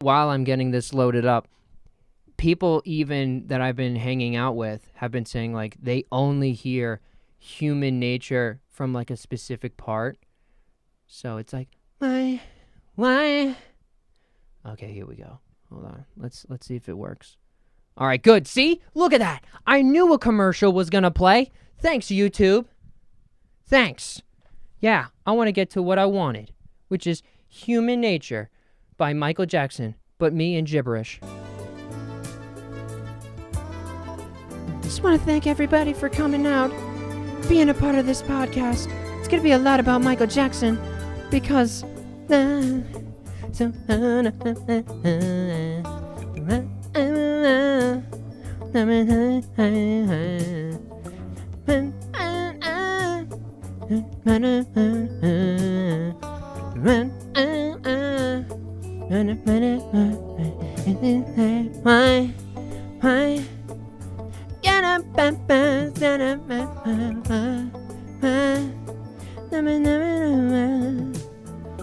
While I'm getting this loaded up, people even that I've been hanging out with have been saying, like, they only hear human nature from, like, a specific part. So it's like, why? Okay, here we go. Hold on. Let's see if it works. All right, good. See? Look at that. I knew a commercial was going to play. Thanks, YouTube. Thanks. Yeah, I want to get to what I wanted, which is Human Nature by Michael Jackson, but me and gibberish. Just want to thank everybody for coming out, being a part of this podcast. It's going to be a lot about Michael Jackson because...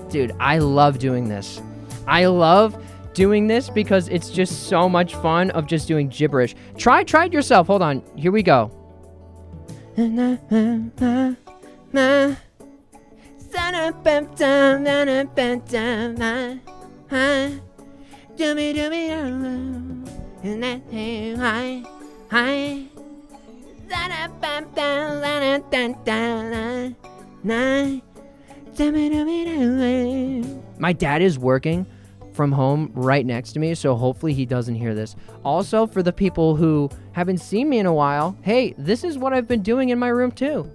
Dude, I love doing this. I love doing this because it's just so much fun of just doing gibberish. Try it yourself. Hold on. Here we go. My dad is working from home right next to me, so hopefully he doesn't hear this. Also, for the people who haven't seen me in a while, hey, this is what I've been doing in my room too.